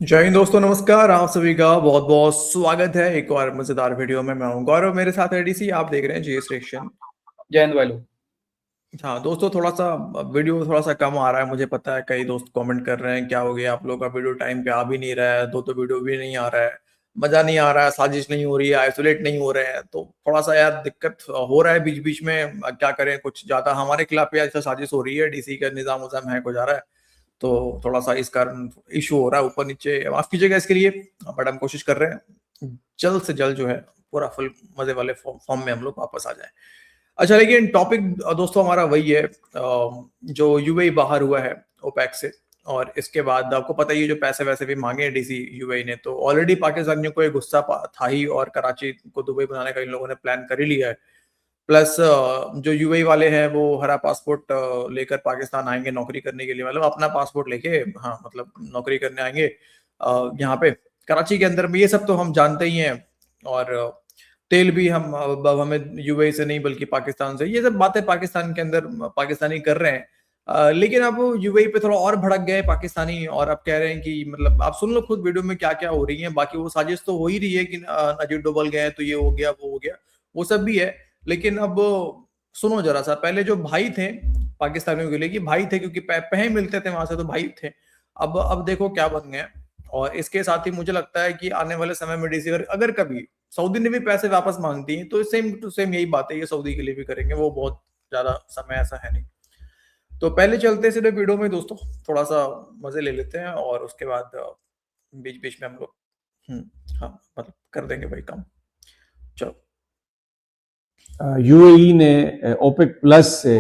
जय हिंद दोस्तों, नमस्कार। आप सभी का बहुत बहुत स्वागत है एक और मजेदार वीडियो में। मैं हूं गौरव, मेरे साथ है डीसी। आप देख रहे हैं जी स्टेशन। जय हिंद भाई लोग। हाँ दोस्तों, थोड़ा सा वीडियो थोड़ा सा कम आ रहा है। मुझे पता है कई दोस्त कमेंट कर रहे हैं क्या हो गया, आप लोग का वीडियो टाइम पे आ भी नहीं रहा है, दो तो वीडियो भी नहीं आ रहा है, मजा नहीं आ रहा है, साजिश नहीं हो रही है, आइसोलेट नहीं हो रहे हैं। तो थोड़ा सा यार दिक्कत हो रहा है बीच बीच में। क्या करें, कुछ ज्यादा हमारे खिलाफ या ऐसा साजिश हो रही है, डीसी का निजाम उजाम है कुछ आ रहा है। तो थोड़ा सा इस कारण इशू हो रहा है, ऊपर नीचे माफ कीजिएगा इसके लिए। बट हम कोशिश कर रहे हैं जल्द से जल्द जो है पूरा फुल मजे वाले फॉर्म में हम लोग वापस आ जाए। अच्छा, लेकिन टॉपिक दोस्तों हमारा वही है, जो यूएई बाहर हुआ है ओपेक से। और इसके बाद आपको पता ही है, जो पैसे वैसे भी मांगे हैं डीसी यूएई ने, तो ऑलरेडी पाकिस्तानियों को एक गुस्सा था ही, और कराची को दुबई बनाने का इन लोगों ने प्लान कर ही लिया है। प्लस जो यूएई वाले हैं वो हरा पासपोर्ट लेकर पाकिस्तान आएंगे नौकरी करने के लिए, मतलब अपना पासपोर्ट लेके। हाँ, मतलब नौकरी करने आएंगे यहाँ पे कराची के अंदर में। ये सब तो हम जानते ही हैं। और तेल भी हम अब हमें यूएई से नहीं बल्कि पाकिस्तान से, ये सब बातें पाकिस्तान के अंदर पाकिस्तानी कर रहे हैं। लेकिन अब यूएई पे थोड़ा और भड़क गए पाकिस्तानी, और अब कह रहे हैं कि मतलब आप सुन लो खुद वीडियो में क्या क्या हो रही है। बाकी वो साजिश तो हो ही रही है कि अजीत डोभाल गए तो ये हो गया वो हो गया, वो सब भी है। लेकिन अब सुनो जरा सा, पहले जो भाई थे पाकिस्तानियों के लिए, कि भाई थे क्योंकि पैसे मिलते थे वहां से, तो भाई थे। अब देखो क्या बन गए। और इसके साथ ही मुझे लगता है कि आने वाले समय में डीसी अगर कभी सऊदी ने भी पैसे वापस मांगती है तो सेम टू सेम यही बात है, ये सऊदी के लिए भी करेंगे। वो बहुत ज्यादा समय ऐसा है नहीं। तो पहले चलते सीधे वीडियो में दोस्तों, थोड़ा सा मजे ले लेते हैं, और उसके बाद बीच बीच में हम लोग हाँ मतलब कर देंगे भाई काम। चलो। यूएई ने ओपेक प्लस से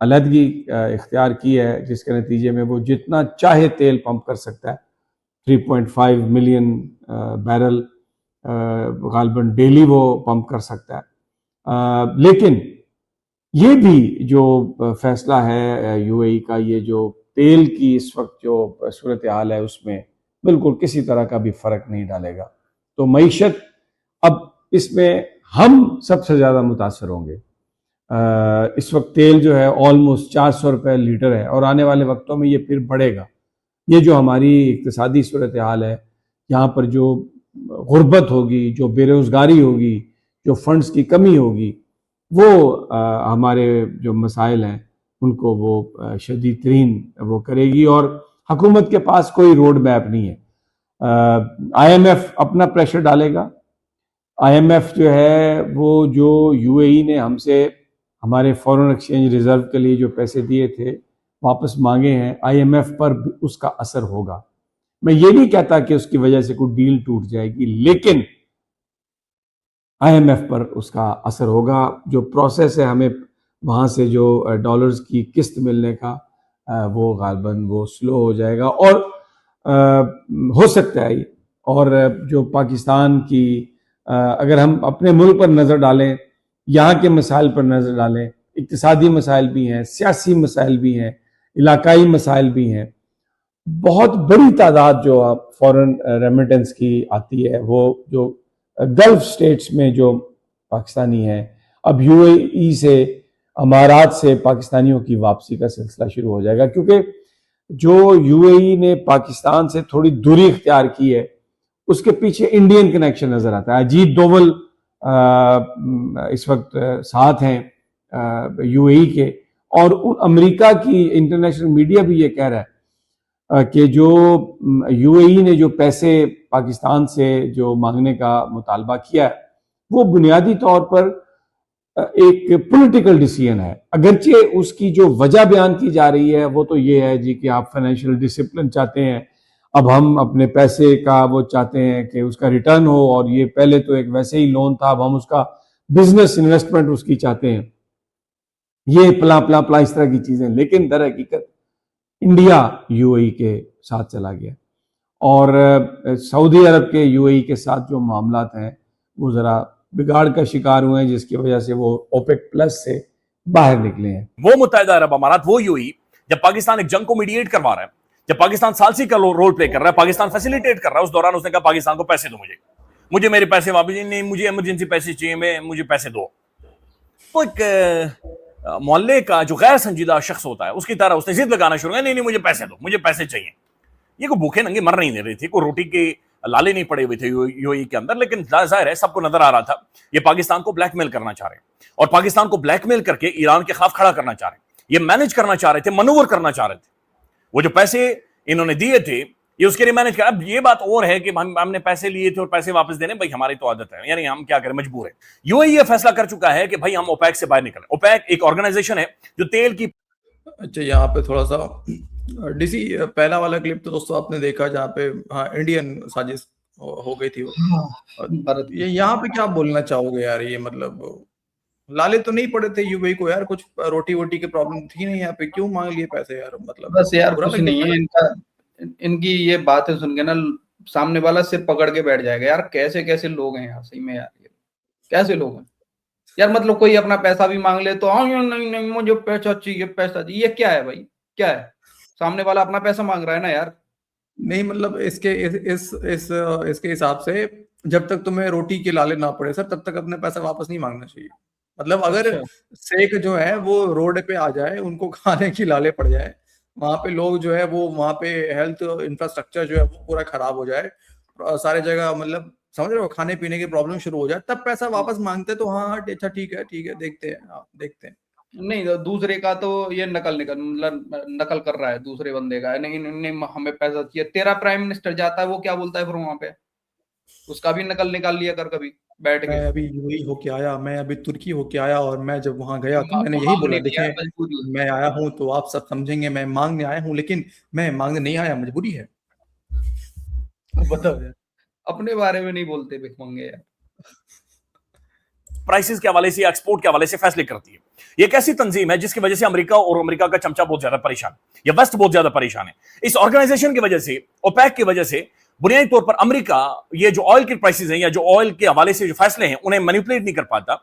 अलहदगी इख्तियार की है, जिसके नतीजे में वो जितना चाहे तेल पंप कर सकता है। 3.5 मिलियन बैरल गालबन डेली वो पंप कर सकता है। लेकिन ये भी जो फैसला है यूएई का, ये जो तेल की इस वक्त जो सूरत हाल है उसमें बिल्कुल किसी तरह का भी फर्क नहीं डालेगा। तो मईशत अब इसमें हम सबसे ज़्यादा मुतासर होंगे। इस वक्त तेल जो है ऑलमोस्ट 400 रुपये लीटर है, और आने वाले वक्तों में ये फिर बढ़ेगा। ये जो हमारी इक्तिसादी सूरत हाल है, यहाँ पर जो गुर्बत होगी, जो बेरोज़गारी होगी, जो फंड्स की कमी होगी, वो हमारे जो मसाइल हैं उनको वो शदीद तरीन वो करेगी। और हुकूमत के पास कोई रोड मैप नहीं है। आईएमएफ अपना प्रेशर डालेगा। आईएमएफ जो है वो जो यूएई ने हमसे हमारे फॉरेन एक्सचेंज रिजर्व के लिए जो पैसे दिए थे वापस मांगे हैं, आईएमएफ पर उसका असर होगा। मैं ये नहीं कहता कि उसकी वजह से कोई डील टूट जाएगी, लेकिन आईएमएफ पर उसका असर होगा। जो प्रोसेस है हमें वहाँ से जो डॉलर्स की किस्त मिलने का, वो गालबन वो स्लो हो जाएगा। और हो सकता है, और जो पाकिस्तान की अगर हम अपने मुल्क पर नज़र डालें, यहाँ के मसाइल पर नज़र डालें, इक्तिसादी मसाइल भी हैं, सियासी मसाइल भी हैं, इलाकाई मसाइल भी हैं। बहुत बड़ी तादाद जो फॉरेन रेमिटेंस की आती है, वो जो गल्फ स्टेट्स में जो पाकिस्तानी हैं, अब यूएई से, अमारात से पाकिस्तानियों की वापसी का सिलसिला शुरू हो जाएगा। क्योंकि जो यूएई ने पाकिस्तान से थोड़ी दूरी इख्तियार की है, उसके पीछे इंडियन कनेक्शन नजर आता है। अजीत डोवल इस वक्त साथ हैं यूएई के, और अमेरिका की इंटरनेशनल मीडिया भी ये कह रहा है कि जो यूएई ने जो पैसे पाकिस्तान से जो मांगने का मुतालबा किया है, वो बुनियादी तौर पर एक पॉलिटिकल डिसीजन है। अगरचे उसकी जो वजह बयान की जा रही है वो तो ये है जी कि आप फाइनेंशियल डिसिप्लिन चाहते हैं, अब हम अपने पैसे का वो चाहते हैं कि उसका रिटर्न हो, और ये पहले तो एक वैसे ही लोन था, अब हम उसका बिजनेस इन्वेस्टमेंट उसकी चाहते हैं। ये प्ला प्ला प्ला इस तरह की चीजें। लेकिन दर हकीकत इंडिया यूएई के साथ चला गया, और सऊदी अरब के यूएई के साथ जो मामलात हैं वो ज़रा बिगाड़ का शिकार हुए हैं, जिसकी वजह से वो ओपेक प्लस से बाहर निकले हैं। वो मुत्तहिदा अरब अमारात, वो यूएई, जब पाकिस्तान एक जंग को मीडिएट करवा रहा है, जब पाकिस्तान सालसी का रोल प्ले कर रहा है, पाकिस्तान फैसिलिटेट कर रहा है, उस दौरान उसने कहा पाकिस्तान को पैसे दो, मुझे मुझे मेरे पैसे वापस नहीं, मुझे इमरजेंसी पैसे चाहिए, मैं मुझे पैसे दो। तो एक मोहल्ले का जो गैर संजीदा शख्स होता है उसकी तरह उसने जिद लगाना शुरू किया, नहीं नहीं मुझे पैसे दो, मुझे पैसे चाहिए। ये को भूखे नंगे मर नहीं दे रही थी, कोई रोटी के लाले नहीं पड़े हुए थे यूएई के अंदर, लेकिन जाहिर है सबको नजर आ रहा था ये पाकिस्तान को ब्लैकमेल करना चाह रहे हैं और पाकिस्तान को ब्लैकमेल करके ईरान के खिलाफ खड़ा करना चाह रहे हैं, ये मैनेज करना चाह रहे थे, मनूवर करना चाह रहे थे। वो जो पैसे इन्होंने दिए थे ये उसके लिए मैनेज कर। अब ये बात और है कि हमने पैसे लिए थे और पैसे वापस देने, भाई हमारी तो आदत है, यानी हम क्या करें, मजबूर है। यूएई ये फैसला कर चुका है कि भाई हम ओपेक से बाहर निकलें। ओपेक एक ऑर्गेनाइजेशन है जो तेल की। अच्छा, यहाँ पे थोड़ा सा डीसी पहला वाला क्लिप तो दोस्तों आपने देखा जहाँ पे हाँ इंडियन साजिश हो गई थी वो। भारत ये यहाँ पे क्या बोलना चाहोगे यार, ये मतलब लाले तो नहीं पड़े थे यूएई को यार, कुछ रोटी वोटी की प्रॉब्लम थी नहीं यहाँ पे, क्यों मांग लिए पैसे यार, मतलब बस यार बुरा कुछ लग नहीं गया। है इनका, इनकी ये बातें सुन के ना सामने वाला सिर पकड़ के बैठ जाएगा यार। कैसे कैसे लोग हैं यार, सही में यार, ये कैसे लोग हैं यार। मतलब कोई अपना पैसा भी मांग ले तो हाँ नहीं नहीं मुझे पैसा चाहिए, पैसा चाहिए। ये क्या है भाई, क्या है? सामने वाला अपना पैसा मांग रहा है ना यार। नहीं मतलब इसके इसके हिसाब से जब तक तुम्हें रोटी के लाले ना पड़े सर, तब तक अपने पैसा वापस नहीं मांगना चाहिए। मतलब अगर अच्छा। शेख जो है वो रोड पे आ जाए, उनको खाने की लाले पड़ जाए, वहां पे लोग जो है वो वहां पे हेल्थ इंफ्रास्ट्रक्चर जो है वो पूरा खराब हो जाए, सारे जगह मतलब समझ रहे हो, खाने पीने की प्रॉब्लम शुरू हो जाए, तब पैसा वापस मांगते तो हाँ हाँ अच्छा ठीक है देखते हैं, हाँ देखते हैं। नहीं तो दूसरे का तो ये मतलब नकल कर रहा है दूसरे बंदे का। नहीं, नहीं, नहीं हमें पैसा चाहिए। तेरा प्राइम मिनिस्टर जाता है वो क्या बोलता है फिर वहां पे, उसका भी नकल निकाल लिया कर कभी बैठ के। मैं अभी यूएई होके आया, मैं अभी तुर्की होके आया, और मैं जब वहां गया तो मैंने यही मांगने बोला, नहीं आया, देखें मजबूरी मैं आया हूँ तो आप सब समझेंगे मैं मांगने आया हूँ, लेकिन मैं मांगने नहीं आया, मजबूरी है। बताओ यार। अपने बारे में नहीं बोलते भिखमंगे यार। प्राइसेस के हवाले से, एक्सपोर्ट के हवाले से फैसले करती है। ये एक ऐसी तंजीम है जिसकी वजह से अमेरिका और अमेरिका का चमचा बहुत ज्यादा परेशान, या वेस्ट बहुत ज्यादा परेशान है। इस ऑर्गेनाइजेशन की वजह से, ओपेक की वजह से बुनियादी तौर पर अमेरिका ये जो ऑयल के प्राइसेस हैं या जो ऑयल के हवाले से जो फैसले हैं उन्हें मैनिपुलेट नहीं कर पाता,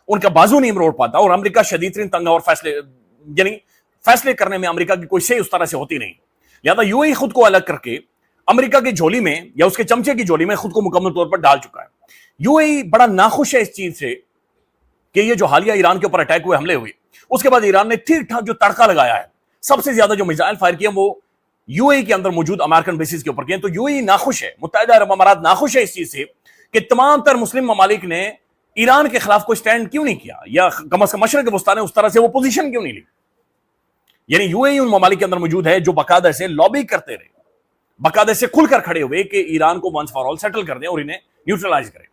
उनका बाजू नहीं मरोड़ पाता, और अमेरिका शदीद तरीन तंग और फैसले यानी फैसले करने में अमेरिका की कोई सही उस तरह से होती नहीं। लिहाजा यूएई खुद को अलग करके अमेरिका की झोली में या उसके चमचे की झोली में खुद को मुकम्मल तौर पर डाल चुका है। यूएई बड़ा नाखुश है इस चीज से कि ये जो हालिया ईरान के ऊपर अटैक हुए, हमले हुए, उसके बाद ईरान ने ठीक ठाक जो तड़का लगाया है, सबसे ज्यादा जो मिसाइल फायर किए वो यूएई के अंदर मौजूद अमेरिकन बेसिस के ऊपर किए। तो यूएई नाखुश है, मुत्तहिदा अरब अमारात नाखुश है इस चीज से कि तमाम तर मुस्लिम ममालिक ने ईरान के खिलाफ कोई स्टैंड क्यों नहीं किया, या कम अज कम मशरक वस्ता ने उस तरह से वो पोजीशन क्यों नहीं ली। यानी यूएई उन ममालिक के अंदर मौजूद है जो बाकायदा से लॉबी करते रहे, बाकायदा से खुलकर खड़े हुए कि ईरान को वंस फॉर ऑल सेटल कर दें और इन्हें न्यूट्रलाइज करें।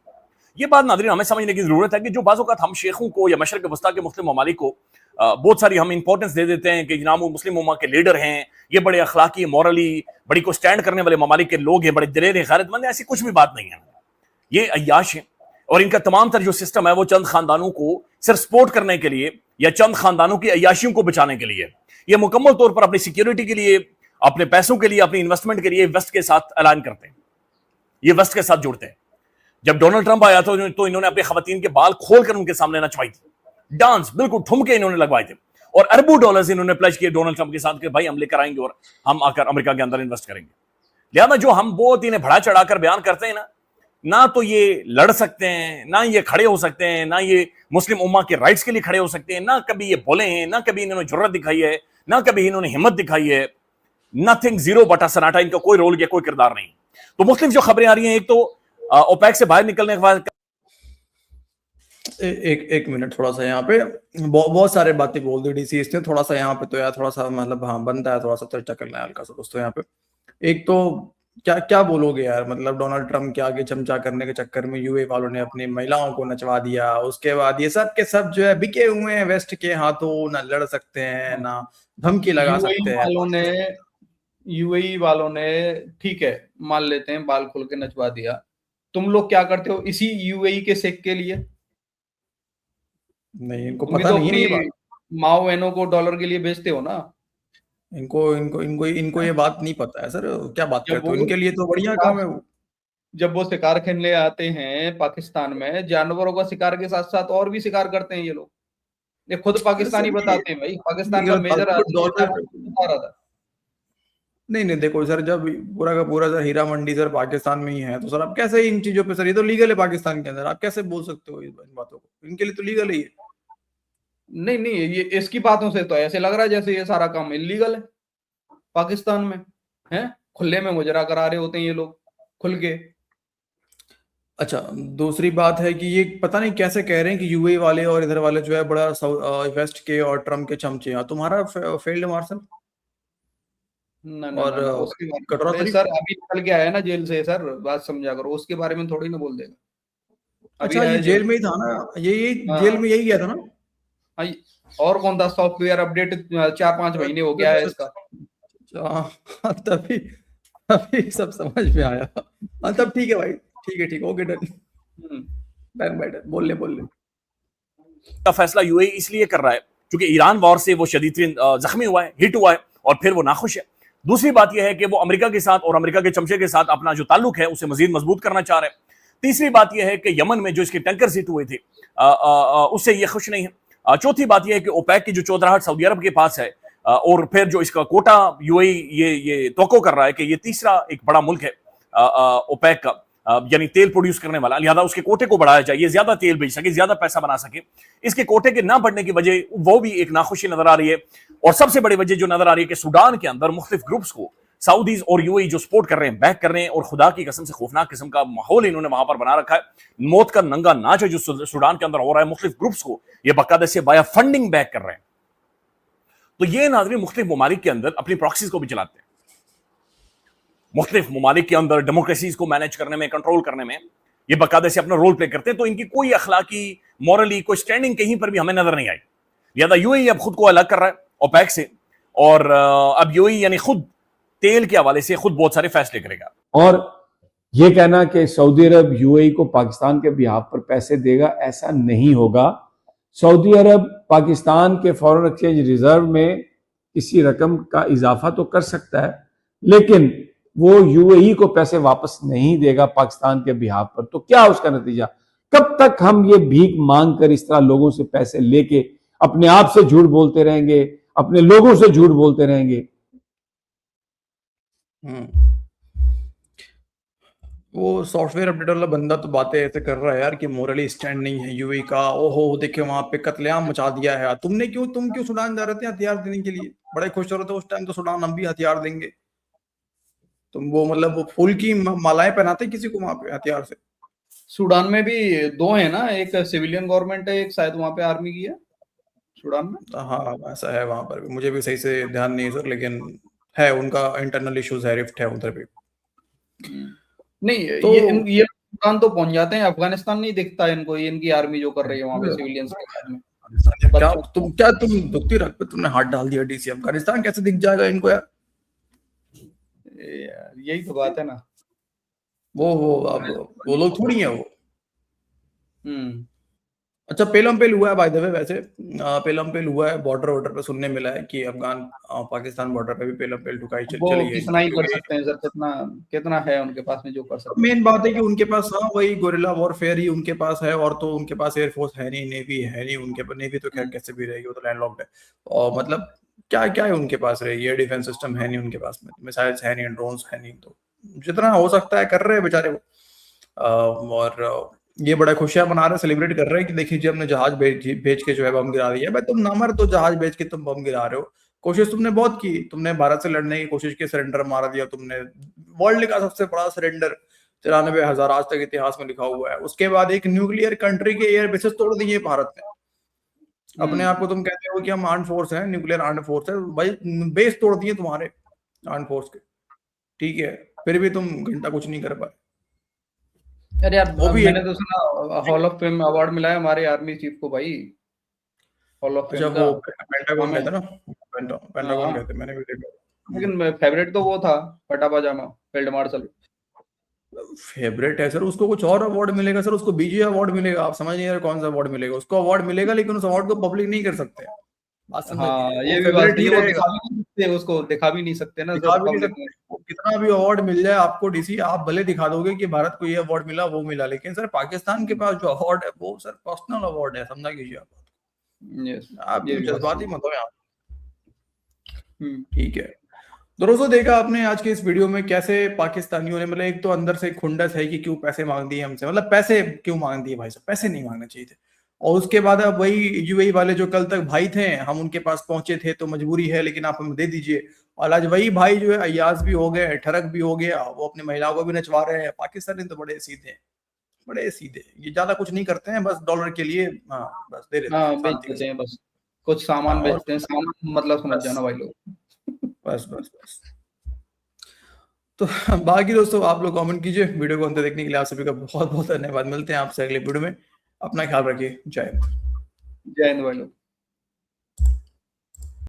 ये बात नाज़रीन हमें समझने की जरूरत है कि जो बाज़ औक़ात हम शेखों को या मशरक़ वस्ता के मुस्लिम ममालिक को बहुत सारी हम इंपॉर्टेंस दे देते हैं कि जनाब वो मुस्लिम उम्मा के लीडर हैं, ये बड़े अखलाकी मॉरली बड़ी को स्टैंड करने वाले ममालिक के लोग हैं, बड़े दिलेर गैरतमंद हैं, ऐसी कुछ भी बात नहीं है। ये अय्याश हैं और इनका तमाम तर जो सिस्टम है वो चंद खानदानों को सिर्फ सपोर्ट करने के लिए या चंद खानदानों की अय्याशियों को बचाने के लिए, ये मुकम्मल तौर पर अपनी सिक्योरिटी के लिए, अपने पैसों के लिए, अपनी इन्वेस्टमेंट के लिए वेस्ट के साथ ऐलान करते हैं, ये वेस्ट के साथ जुड़ते हैं। जब डोनाल्ड ट्रंप आया तो इन्होंने अपने खवातीन के बाल खोलकर उनके सामने नचवाई थी, डांस बिल्कुल ठुमके इन्होंने लगवाए थे, और अरबों डॉलर्स इन्होंने प्लेज किए डोनाल्ड ट्रंप के साथ कि भाई हम लेकर आएंगे और हम आकर अमेरिका के अंदर इन्वेस्ट करेंगे। लिहाजा जो हम बहुत इन्हें बढ़ा चढ़ाकर बयान करते हैं ना तो ये लड़ सकते हैं, ना ये खड़े हो सकते हैं, ना ये मुस्लिम उम्मा के राइट्स के लिए खड़े हो सकते हैं, ना कभी ये बोले हैं, ना कभी इन्होंने जुर्रत दिखाई है, ना कभी इन्होंने हिम्मत दिखाई है। नथिंग, जीरो बटा सन्नाटा, इनका कोई रोल या कोई किरदार नहीं। तो मुख्तलिफ जो खबरें आ रही हैं, एक तो ओपेक से बाहर निकलने के बाद एक मिनट, थोड़ा सा यहाँ पे बहुत सारे बातें बोल दी डीसी इसने, थोड़ा सा यहाँ पे तो यार थोड़ा सा मतलब हाँ बनता है थोड़ा सा चर्चा करना है हल्का सा दोस्तों। यहाँ पे एक तो क्या क्या बोलोगे यार, मतलब डोनाल्ड ट्रंप के आगे चमचा करने के चक्कर में यूए वालों ने अपनी महिलाओं को नचवा दिया, उसके बाद ये सब के सब जो है बिके हुए हैं वेस्ट के हाथों, ना लड़ सकते हैं ना धमकी लगा सकते हैं। यूएई वालों ने ठीक है मान लेते हैं बाल खोल के नचवा दिया, तुम लोग क्या करते हो इसी यूएई के शेख के लिए? नहीं इनको पता नहीं है ये बात, माओ बहनों को डॉलर के लिए बेचते हो ना। इनको इनको इनको इनको ये बात नहीं पता है सर, क्या बात करते हो, इनके लिए तो बढ़िया काम है वो। जब वो शिकार खेलने आते हैं पाकिस्तान में, जानवरों का शिकार के साथ साथ और भी शिकार करते हैं ये लोग, ये खुद पाकिस्तानी बताते हैं भाई। पाकिस्तान का मेजर बता रहा था। नहीं देखो सर, जब पूरा का पूरा सर हीरा मंडी सर पाकिस्तान में ही है तो सर आप कैसे इन चीजों पे, सर ये तो लीगल है पाकिस्तान के अंदर, आप कैसे बोल सकते हो इन बातों को, इनके लिए तो लीगल ही है। नहीं ये इसकी बातों से तो ऐसे लग रहा है जैसे ये सारा काम इलीगल है पाकिस्तान में, है खुले में मुजरा करा रहे होते हैं ये लोग खुल के। अच्छा, दूसरी बात है कि ये पता नहीं कैसे कह रहे हैं कि यूएई वाले और इधर वाले जो है बड़ा वेस्ट के और ट्रम्प के चमचे हैं। तुम्हारा फील्ड मार्शल ना ना और ना ना उसके बारे में कटोरा थोड़े शरीफ। सर, अभी निकल के आया ना जेल से सर, बात समझा करो, उसके बारे में थोड़ी ना बोल देगा, अभी अच्छा, ये आया जेल जेल में ही था ना, ये हाँ जेल में यही गया था ना। हाँ, और कौन था, सॉफ्टवेयर अपडेट 4-5 महीने हो गया है अच्छा, इसका। हाँ, तभी अभी सब समझ में आया। हाँ, तब ठीक है भाई, ठीक है, ओके, डन हम्म, डन भाई, डन, बोल ले। का फैसला यूएई इसलिए कर रहा है क्योंकि ईरान वॉर से वो शदीद जख्मी हुआ है, हिट हुआ है, और फिर वो नाखुश है। दूसरी बात यह है कि वो अमेरिका के साथ और अमेरिका के चमचे के साथ अपना जो ताल्लुक है उसे मजीद मजबूत करना चाह रहे हैं। तीसरी बात यह है कि यमन में जो इसके टैंकर हिट हुए थे उससे ये खुश नहीं है। चौथी बात यह है कि ओपेक की जो चौधराहट सऊदी अरब के पास है, और फिर जो इसका कोटा यूएई ये तवक्को कर रहा है कि ये तीसरा एक बड़ा मुल्क है ओपेक का, यानी तेल प्रोड्यूस करने वाला, लिहाजा उसके कोटे को बढ़ाया जाए, ये ज्यादा तेल बेच सके, ज्यादा पैसा बना सके। इसके कोटे के ना बढ़ने की वजह वो भी एक नाखुशी नजर आ रही है। और सबसे बड़ी वजह जो नजर आ रही है कि सूडान के अंदर मुख्तलिफ ग्रुप्स को सऊदीज और यूएई जो सपोर्ट कर रहे हैं, बैक कर रहे हैं, और खुदा की कसम से खौफनाक किस्म का माहौल इन्होंने वहां पर बना रखा है। मौत का नंगा नाच है जो सूडान के अंदर हो रहा है। मुख्तलिफ ग्रुप्स को ये बाकायदा से बाया फंडिंग बैक कर रहे हैं। तो ये नाज़रीन मुख्तलिफ ममालिक के अंदर अपनी प्रॉक्सीज को भी चलाते हैं। मुख्तलिफ ममालिक के अंदर डेमोक्रेसीज को मैनेज करने में, कंट्रोल करने में ये बाकायदा से अपना रोल प्ले करते हैं। तो इनकी कोई अखलाकी, मॉरली कोई स्टैंडिंग कहीं पर भी हमें नजर नहीं आई। लिहाजा यूएई अब खुद को अलग कर रहा है ओपेक से, और अब यूएई यानी खुद तेल के हवाले से खुद बहुत सारे फैसले करेगा। और ये कहना कि सऊदी अरब यूएई को पाकिस्तान के बिहाफ पर पैसे देगा, ऐसा नहीं होगा। सऊदी अरब पाकिस्तान के फॉरेन एक्सचेंज रिजर्व में किसी रकम का इजाफा तो कर सकता है, लेकिन वो यूएई को पैसे वापस नहीं देगा पाकिस्तान के बिहाफ पर। तो क्या उसका नतीजा? कब तक हम ये भीख मांग कर इस तरह लोगों से पैसे लेके अपने आप से झूठ बोलते रहेंगे, अपने लोगों से झूठ बोलते रहेंगे? वो सॉफ्टवेयर अपडेट वाला बंदा तो बातें ऐसे कर रहा है यार कि मोरली स्टैंड नहीं है यूएई का। ओहो, देखिए वहां पे कत्लेआम मचा दिया है। तुम क्यों सूडान जा रहे थे हथियार देने के लिए? बड़े खुश हो रहे थे उस टाइम, तो सूडान हम भी हथियार देंगे। तुम वो मतलब वो फूल की मालाएं पहनाते किसी को वहां पे हथियार से। सूडान में भी 2 है ना, एक सिविलियन गवर्नमेंट है, एक शायद वहां पे आर्मी की है सूडान में। हाँ, ऐसा है वहां पर भी, मुझे भी सही से ध्यान नहीं है सर, लेकिन है उनका इंटरनल इश्यूज है, रिफ्ट है उधर भी। नहीं तो ये सूडान तो पहुंच जाते हैं, अफगानिस्तान नहीं दिखता इनको, ये इनकी आर्मी जो कर रही है वहां पे सिविलियंस के साथ में तुम दुखती रख पे तुमने हाथ डाल दिया डीसी। अफगानिस्तान कैसे दिख जाएगा इनको यार? यही तो बात है ना। अब वो लोग थोड़ी है वो। अच्छा, पेलम पेल हुआ है बाय द वे, वैसे पेलम पेल हुआ है, बॉर्डर पे सुनने मिला है कि अफगान पाकिस्तान बॉर्डर पे भी पेलम पेल ठुकाई वो चली है। कितना ही कर सकते हैं सर, कितना कितना है उनके पास में जो कर सकते हैं। मेन बात है कि उनके पास वही गोरिल्ला वॉरफेयर ही उनके पास है, और तो उनके पास एयरफोर्स है नहीं, नेवी है नहीं उनके पास। नेवी तो खैर कैसे भी रहेगी, वो तो लैंडलॉक्ड है। और मतलब क्या क्या है उनके पास रहेगी? एयर डिफेंस सिस्टम है नहीं उनके पास में, मिसाइल्स है नहीं, ड्रोन्स है नहीं। तो जितना हो सकता है कर रहे हैं बेचारे वो। और ये बड़ा खुशियां मना रहे, सेलिब्रेट कर रहे हैं कि देखिए जी हमने जहाज भेज के जो है बम गिरा दिया। भाई तुम ना मर तो जहाज भेज के तुम बम गिरा रहे हो। कोशिश तुमने बहुत की, तुमने भारत से लड़ने की कोशिश की, सरेंडर मारा दिया तुमने। वर्ल्ड का सबसे बड़ा सरेंडर 93,000 आज तक इतिहास में लिखा हुआ है। उसके बाद एक न्यूक्लियर कंट्री के एयर बेसेस तोड़ दिए भारत ने। अपने आप को तुम कहते हो कि हम आर्म फोर्स है, न्यूक्लियर आर्म फोर्स है, भाई बेस तोड़ दिए तुम्हारे आर्म फोर्स के, ठीक है, फिर भी तुम घंटा कुछ नहीं कर पाए। अरे यार वो भी मैंने तो सुना हॉल ऑफ फेम अवार्ड मिला है हमारे आर्मी चीफ को भाई, हॉल ऑफ अच्छा, फेम वो का। पेंटागन कहते ना, पेंटागन हाँ कहते, मैंने भी देखा। लेकिन फेवरेट तो वो था फटा पाजामा फील्ड मार्शल। फेवरेट है सर, उसको कुछ और अवार्ड मिलेगा सर, उसको बीजे अवार्ड मिलेगा। आप समझ नहीं रहे कौन सा अवार्ड मिलेगा उसको? अवार्ड मिलेगा लेकिन उस अवार्ड को पब्लिक नहीं कर सकते। बात हाँ समझिए, ये वो भी बात फेवरेट सही ही है, वो रहेगा। दिखा भी नहीं सकते, उसको दिखा भी नहीं सकते ना दिखा सर भी नहीं पब्लिक सकते, में। वो कितना भी अवार्ड मिल जाए आपको डीसी, आप भले दिखा दोगे कि भारत को ये अवार्ड मिला वो मिला, लेकिन सर पाकिस्तान के पास जो अवार्ड है वो सर पर्सनल अवार्ड है, समझा कीजिए आप। यस आप ये भी बात जज्बाती सही मत हो यहाँ। है। ठीक है, दोस्तों देखा आपने आज के इस वीडियो में कैसे पाकिस्तानियों ने, मतलब एक तो अंदर से खुंडस है कि क्यों पैसे मांग दिए हमसे, मतलब पैसे क्यों मांग दिए भाई साहब, पैसे नहीं मांगने चाहिए थे। और उसके बाद अब वही यूएई वाले जो कल तक भाई थे, हम उनके पास पहुंचे थे तो मजबूरी है लेकिन आप हमें दे दीजिए, और आज वही भाई जो है अय्याज भी हो गए, ठरक भी हो गया, वो अपनी महिलाओं को भी नचवा रहे हैं। पाकिस्तानी तो बड़े सीधे हैं, बड़े सीधे, ये ज्यादा कुछ नहीं करते हैं, बस डॉलर के लिए हाँ बस दे देते हैं हाँ बेच शांति देते से। हैं बस, कुछ हाँ, सामान और बेचते हैं, सामान मतलब समझ बस जाना भाई लोग। बस बस बस। तो बाकी दोस्तों आप लोग कमेंट कीजिए। वीडियो को अंत तक देखने के लिए आप सभी का बहुत बहुत धन्यवाद। मिलते हैं आपसे अगले वीडियो में। अपना ख्याल रखिए। जय हिंद। जय हिंद भाई लोग।